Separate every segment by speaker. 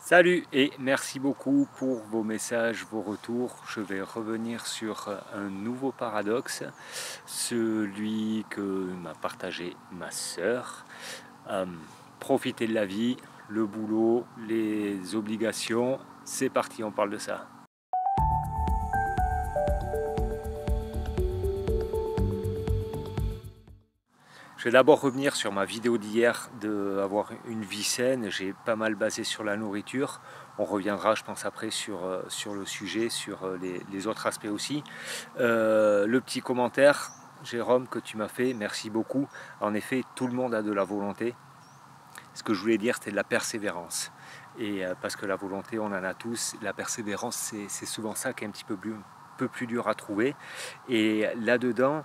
Speaker 1: Salut et merci beaucoup pour vos messages, vos retours. Je vais revenir sur un nouveau paradoxe, celui que m'a partagé ma sœur. Euh, Profiter de la vie, le boulot, les obligations, c'est parti, on parle de ça. Je vais d'abord revenir sur ma vidéo d'hier d'avoir une vie saine. J'ai pas mal basé sur la nourriture. On reviendra, je pense, après sur le sujet, sur les autres aspects aussi. Le petit commentaire, Jérôme, que tu m'as fait, merci beaucoup. En effet, tout le monde a de la volonté. Ce que je voulais dire, c'était de la persévérance. Et parce que la volonté, on en a tous. La persévérance, c'est souvent ça qui est un petit peu plus dur à trouver. Et là-dedans,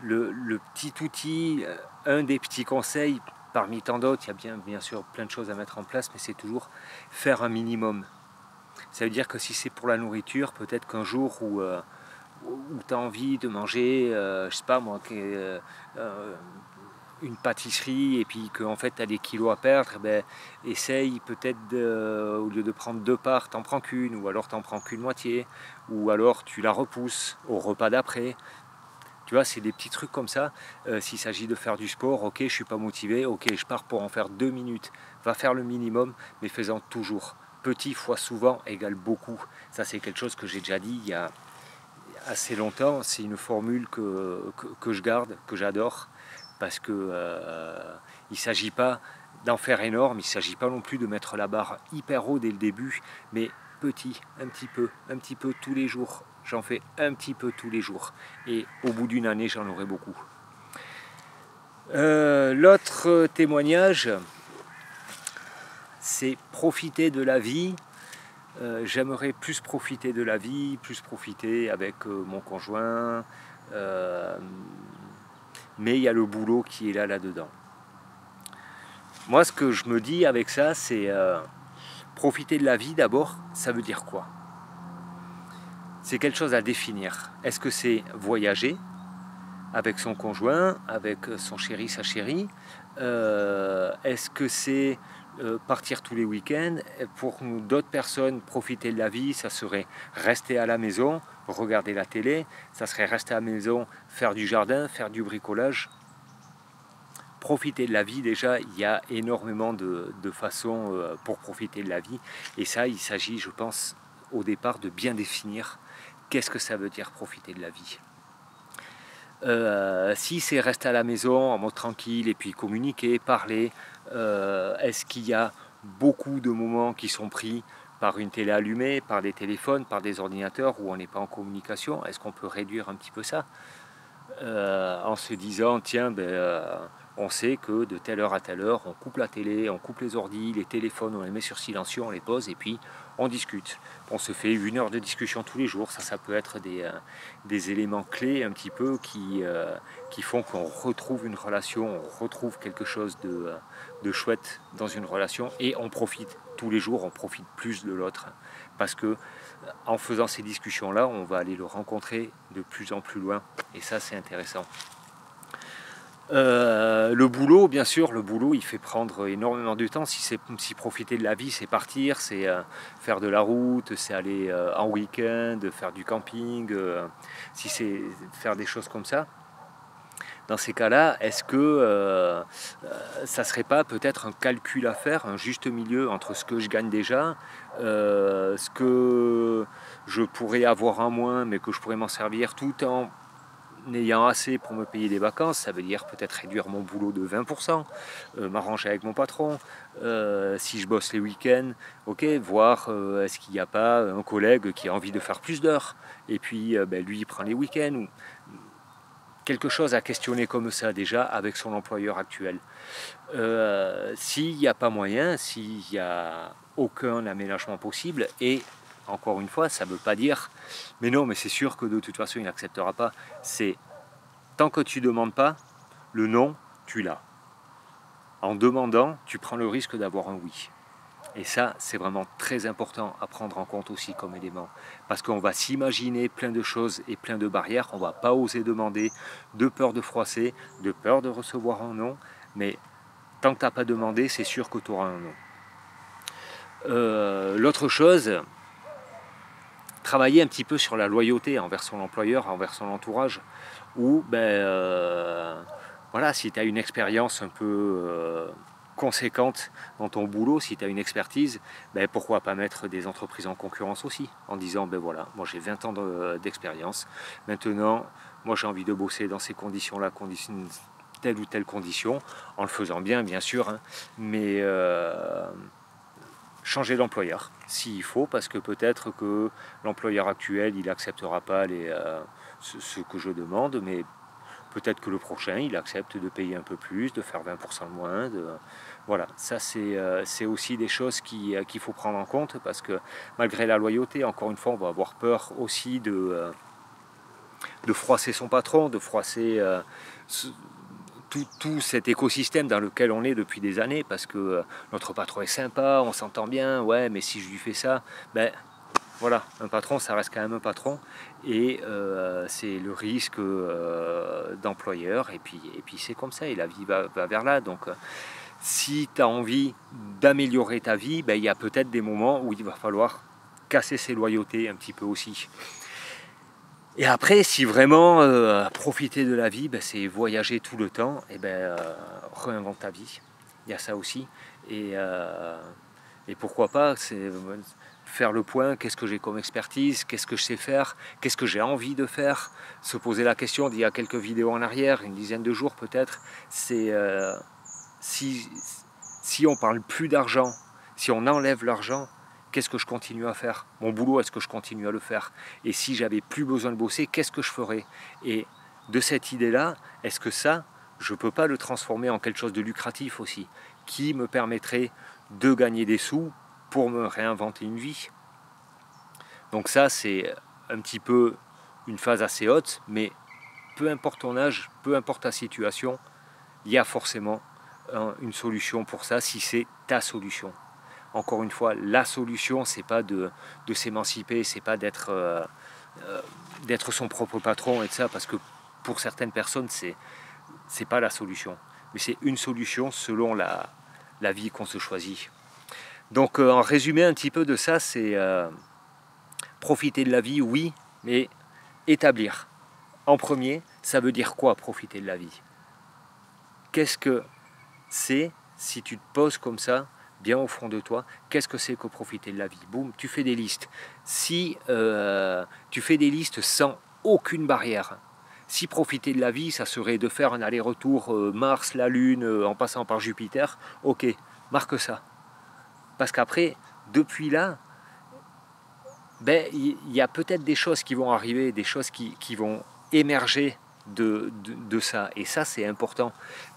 Speaker 1: le petit outil, un des petits conseils, parmi tant d'autres, il y a bien sûr plein de choses à mettre en place, mais c'est toujours faire un minimum. Ça veut dire que si c'est pour la nourriture, peut-être qu'un jour où tu as envie de manger, je sais pas moi, une pâtisserie et puis qu'en fait tu as des kilos à perdre, ben, essaye peut-être au lieu de prendre deux parts, t'en prends qu'une, ou alors t'en prends qu'une moitié, ou alors tu la repousses au repas d'après. Tu vois, c'est des petits trucs comme ça. S'il s'agit de faire du sport, ok, je suis pas motivé, ok, je pars pour en faire 2 minutes. Va faire le minimum, mais faisant toujours. Petit fois souvent égale beaucoup. Ça, c'est quelque chose que j'ai déjà dit il y a assez longtemps. C'est une formule que je garde, que j'adore, parce que il ne s'agit pas d'en faire énorme, il ne s'agit pas non plus de mettre la barre hyper haut dès le début, mais petit, un petit peu tous les jours. J'en fais un petit peu tous les jours. Et au bout d'une année, j'en aurai beaucoup. L'autre témoignage, c'est profiter de la vie. J'aimerais plus profiter de la vie, plus profiter avec mon conjoint. Euh, mais il y a le boulot qui est là-dedans. Moi, ce que je me dis avec ça, c'est profiter de la vie d'abord, ça veut dire quoi? C'est quelque chose à définir. Est-ce que c'est voyager avec son conjoint, avec son chéri, sa chérie? Est-ce que c'est partir tous les week-ends? Pour d'autres personnes, profiter de la vie, ça serait rester à la maison, regarder la télé, ça serait rester à la maison, faire du jardin, faire du bricolage. Profiter de la vie, déjà, il y a énormément de façons pour profiter de la vie. Et ça, il s'agit, je pense, au départ, de bien définir qu'est-ce que ça veut dire profiter de la vie. Si c'est rester à la maison en mode tranquille et puis communiquer, parler, est-ce qu'il y a beaucoup de moments qui sont pris par une télé allumée, par des téléphones, par des ordinateurs où on n'est pas en communication? Est-ce qu'on peut réduire un petit peu ça en se disant tiens, on sait que de telle heure à telle heure, on coupe la télé, on coupe les ordis, les téléphones, on les met sur silencieux, on les pose et puis on discute. On se fait 1 heure de discussion tous les jours. Ça peut être des éléments clés un petit peu qui font qu'on retrouve une relation, on retrouve quelque chose de chouette dans une relation et on profite tous les jours, on profite plus de l'autre. Parce que en faisant ces discussions-là, on va aller le rencontrer de plus en plus loin. Et ça, c'est intéressant. Le boulot, bien sûr, le boulot, il fait prendre énormément de temps. Si profiter de la vie, c'est partir, c'est faire de la route, c'est aller en week-end, faire du camping, si c'est faire des choses comme ça. Dans ces cas-là, est-ce que ça ne serait pas peut-être un calcul à faire, un juste milieu entre ce que je gagne déjà, ce que je pourrais avoir en moins, mais que je pourrais m'en servir tout en ayant assez pour me payer des vacances? Ça veut dire peut-être réduire mon boulot de 20%, m'arranger avec mon patron, si je bosse les week-ends, ok, voir est-ce qu'il n'y a pas un collègue qui a envie de faire plus d'heures, et puis lui il prend les week-ends, ou quelque chose à questionner comme ça déjà avec son employeur actuel. S'il n'y a pas moyen, s'il n'y a aucun aménagement possible, et encore une fois, ça ne veut pas dire mais non, mais c'est sûr que de toute façon il n'acceptera pas. C'est tant que tu ne demandes pas, le non, tu l'as. En demandant, tu prends le risque d'avoir un oui. Et ça, c'est vraiment très important à prendre en compte aussi comme élément. Parce qu'on va s'imaginer plein de choses et plein de barrières. On ne va pas oser demander, de peur de froisser, de peur de recevoir un non. Mais tant que tu n'as pas demandé, c'est sûr que tu auras un non. L'autre chose, travailler un petit peu sur la loyauté envers son employeur, envers son entourage, ou voilà, si tu as une expérience un peu conséquente dans ton boulot, si tu as une expertise, pourquoi pas mettre des entreprises en concurrence aussi, en disant voilà, moi j'ai 20 ans d'expérience, maintenant moi j'ai envie de bosser dans ces conditions-là, telle ou telle condition, en le faisant bien sûr, hein, mais changer d'employeur s'il faut, parce que peut-être que l'employeur actuel il n'acceptera pas ce que je demande, mais peut-être que le prochain il accepte de payer un peu plus, de faire 20% de moins. Voilà, ça c'est aussi des choses qu'il faut prendre en compte, parce que malgré la loyauté, encore une fois, on va avoir peur aussi de froisser son patron, de froisser tout cet écosystème dans lequel on est depuis des années, parce que notre patron est sympa, on s'entend bien, ouais, mais si je lui fais ça, voilà, un patron, ça reste quand même un patron, et c'est le risque d'employeur, et puis c'est comme ça, et la vie va vers là. Donc si tu as envie d'améliorer ta vie, il y a peut-être des moments où il va falloir casser ses loyautés un petit peu aussi. Et après, si vraiment profiter de la vie, c'est voyager tout le temps, et réinvente ta vie. Il y a ça aussi. Et pourquoi pas, c'est faire le point, qu'est-ce que j'ai comme expertise, qu'est-ce que je sais faire, qu'est-ce que j'ai envie de faire. Se poser la question d'il y a quelques vidéos en arrière, une dizaine de jours peut-être, c'est si on parle plus d'argent, si on enlève l'argent, qu'est-ce que je continue à faire? Mon boulot, est-ce que je continue à le faire? Et si j'avais plus besoin de bosser, qu'est-ce que je ferais? Et de cette idée-là, est-ce que ça, je ne peux pas le transformer en quelque chose de lucratif aussi, qui me permettrait de gagner des sous pour me réinventer une vie? Donc ça, c'est un petit peu une phase assez haute, mais peu importe ton âge, peu importe ta situation, il y a forcément une solution pour ça, si c'est ta solution. Encore une fois, la solution, c'est pas de s'émanciper, c'est pas d'être son propre patron et de ça, parce que pour certaines personnes, c'est pas la solution. Mais c'est une solution selon la vie qu'on se choisit. Donc, en résumé un petit peu de ça, c'est profiter de la vie, oui, mais établir. En premier, ça veut dire quoi, profiter de la vie? Qu'est-ce que c'est, si tu te poses comme ça, bien au fond de toi, qu'est-ce que c'est que profiter de la vie? Boum, tu fais des listes. Si tu fais des listes sans aucune barrière, si profiter de la vie, ça serait de faire un aller-retour Mars, la Lune, en passant par Jupiter, ok, marque ça. Parce qu'après, depuis là, il y a peut-être des choses qui vont arriver, des choses qui vont émerger de ça. Et ça, c'est important.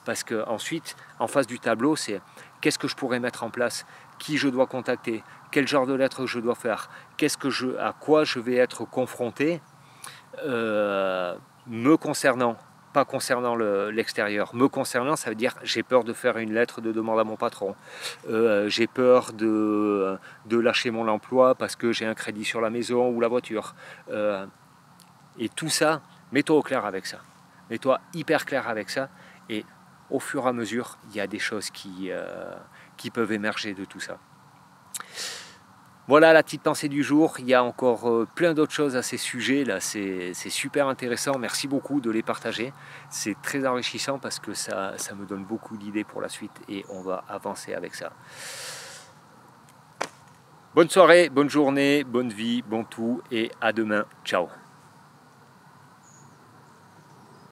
Speaker 1: Parce qu'ensuite, en face du tableau, c'est qu'est-ce que je pourrais mettre en place, qui je dois contacter, quel genre de lettre je dois faire, à quoi je vais être confronté, me concernant, pas concernant l'extérieur. Me concernant, ça veut dire j'ai peur de faire une lettre de demande à mon patron, j'ai peur de lâcher mon emploi parce que j'ai un crédit sur la maison ou la voiture. Et tout ça, mets-toi au clair avec ça. Mets-toi hyper clair avec ça, et au fur et à mesure, il y a des choses qui peuvent émerger de tout ça. Voilà la petite pensée du jour. Il y a encore plein d'autres choses à ces sujets là, c'est super intéressant. Merci beaucoup de les partager. C'est très enrichissant parce que ça me donne beaucoup d'idées pour la suite, et on va avancer avec ça. Bonne soirée, bonne journée, bonne vie, bon tout, et à demain. Ciao.